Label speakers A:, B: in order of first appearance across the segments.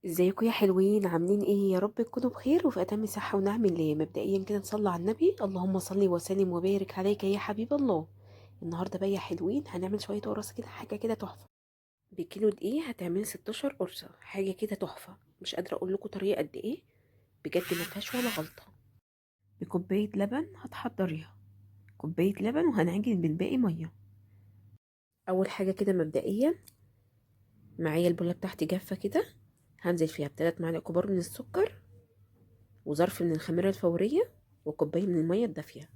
A: ازيكم يا حلوين؟ عاملين ايه؟ يا رب تكونوا بخير وفي اتم صحه ونعم الله. مبدئيا كده نصلي على النبي، اللهم صل وسلم وبارك عليك يا حبيب الله. النهارده بقى يا حلوين هنعمل شويه قرص كده، حاجه كده تحفه. بكيلو دقيق هتعملي 16 قرصه، حاجه كده تحفه. مش قادره اقول لكم طريقه قد ايه، بجد ما فيهاش ولا غلطه. بكوبايه لبن هتحضريها، كوبايه لبن، وهنعجن بالباقي ميه. اول حاجه كده مبدئيا معايا البوله بتاعتي جافه كده، هنزل فيها ب3 معالق كبار من السكر، وظرف من الخميرة الفورية، وكوباية من المية الدافية.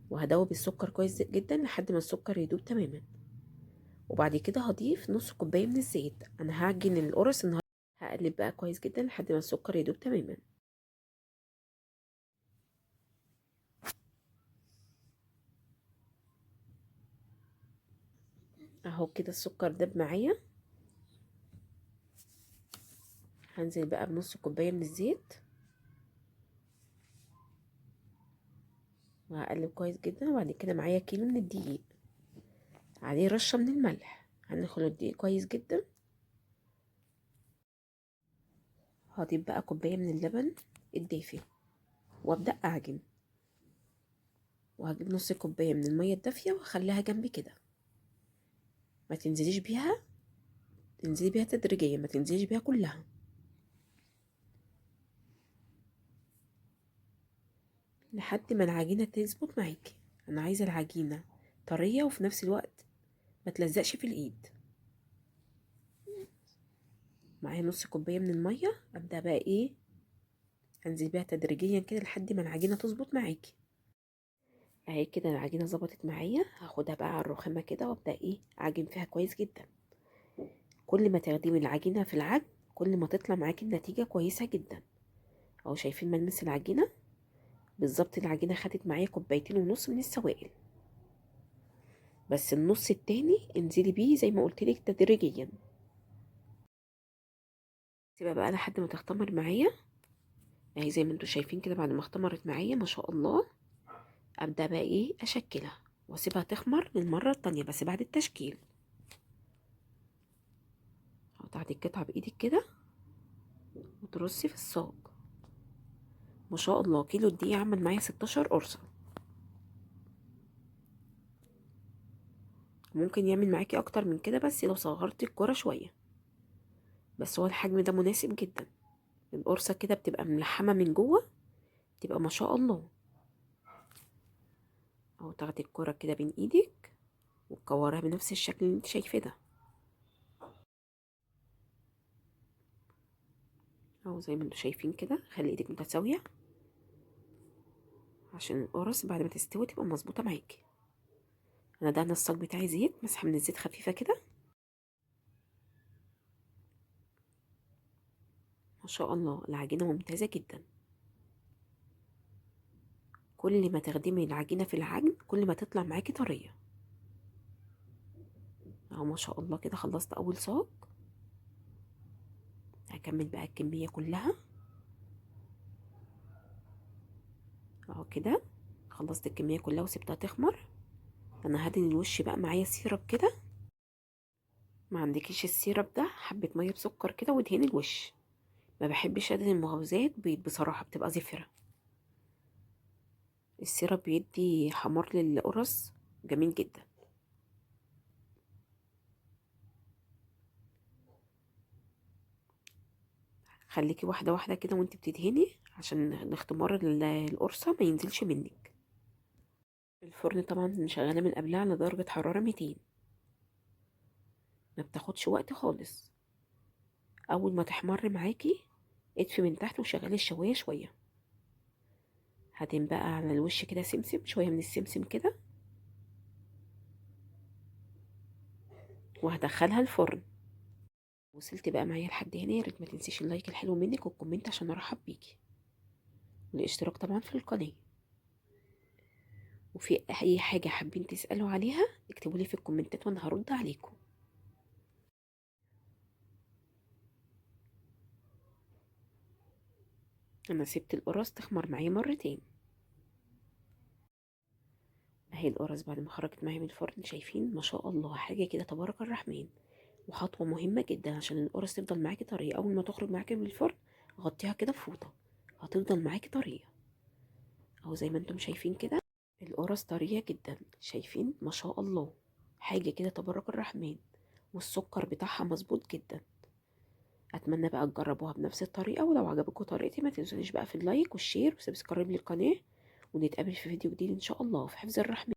A: وهدوب السكر كويس جدا لحد ما السكر يدوب تماما. وبعد كده هضيف نص كوباية من الزيت. انا هعجن القرص النهارده، هقلب بقى كويس جدا لحد ما السكر يدوب تماما. اهو كده السكر داب معايا. هنزل بقى بنص كوباية من الزيت، وهقلب كويس جدا. وبعد كده معايا كيلو من الدقيق، عليه رشة من الملح. هنخلط الدقيق كويس جدا. هضيف بقى كوباية من اللبن الدافي وابدأ اعجن. وهجيب نص كوباية من المية الدافية واخليها جنبي كده. ما تنزليش بيها، تنزلي بيها تدريجيا، ما تنزليش بيها كلها. لحد ما العجينة تظبط معاكي. انا عايزة العجينة طرية وفي نفس الوقت ما تلزقش في الايد. معايا نص كوباية من المية، ابدأ بقى ايه، انزل بيها تدريجيا كده لحد ما العجينة تظبط معاكي. اهي كده العجينة ظبطت معايا. هاخدها بقى على الرخامة كده وابدأ ايه، اعجن فيها كويس جدا. كل ما تاخدي من العجينة في العجن، كل ما تطلع معاكي النتيجة كويسة جدا. اهو شايفين ملمس العجينة بالظبط؟ العجينة خدت معايا كوبايتين ونص من السوائل، بس النص التاني انزلي بيه زي ما قلتلك تدريجيا. سيبها بقى لحد ما تختمر معايا. اهي زي ما انتوا شايفين كده، بعد ما اختمرت معايا ما شاء الله، ابدا بقى ايه، اشكلها واسيبها تخمر للمره التانية بس بعد التشكيل. هتاخدي القطعه بايدك كده وترصي في الصاج. ما شاء الله كيلو الدقيق عمل معايا 16 قرصه. ممكن يعمل معاكي اكتر من كده بس لو صغرتي الكرة شويه، بس هو الحجم ده مناسب جدا. القرصه كده بتبقى ملحمه من جوه، تبقى ما شاء الله. اهو تاخدي الكرة كده بين ايدك وتكورها بنفس الشكل اللي انت شايفاه ده. اهو زي ما انتوا شايفين كده، خلي ايدك متساوية عشان القرص بعد ما تستوي تبقى مظبوطة معاكي. انا ده الصاج بتاعي زيت، مسحة من الزيت خفيفة كده. ما شاء الله العجينة ممتازة جدا. كل ما تخدمي العجينة في العجن كل ما تطلع معاكي طرية. اهو ما شاء الله كده خلصت اول صاج. هكمل بقى الكمية كلها. اهو كده خلصت الكمية كلها وسبتها تخمر. انا هدهن الوش بقى معايا سيرب كده. ما عندكيش السيرب ده، حبة مية بسكر كده وادهني الوش. ما بحبش ادهن المخبوزات بيض بصراحة، بتبقى زفرة. السيرب بيدي حمار للقرص جميل جدا. خليكي واحدة واحدة كده وانت بتدهني عشان الاختمار القرصة ما ينزلش منك. الفرن طبعا شغالة من قبلها على درجة حرارة 200. ما بتاخدش وقت خالص. اول ما تحمر معاكي اطفي من تحت وشغلي الشواية شوية. هدهن بقى على الوش كده سمسم، شوية من السمسم كده، وهدخلها الفرن. وصلت بقى معايا لحد هنا، يا ريت ما تنسيش اللايك الحلو منك والكومنت عشان ارحب بيكي، والاشتراك طبعا في القناة. وفي اي حاجة حابين تسألوا عليها اكتبوا لي في الكومنتات وانا هرد عليكم. انا سبت القرص تخمر معايا مرتين. اهي القرص بعد ما خرجت معايا من الفرن، شايفين ما شاء الله حاجة كده تبارك الرحمن. وخطوة مهمة جدا عشان القرص تفضل معاكي طرية، اول ما تخرج معاكي من الفرن غطيها كده بفوطة، هتفضل معاكي طرية اهو زي ما انتم شايفين كده. القرص طرية جدا، شايفين ما شاء الله، حاجة كده تبارك الرحمن، والسكر بتاعها مظبوط جدا. اتمنى بقى تجربوها بنفس الطريقة، ولو عجبكم طريقتي ما تنسونيش بقى في اللايك والشير وسبسكرايب للقناة، ونتقابل في فيديو جديد ان شاء الله في حفظ الرحمن.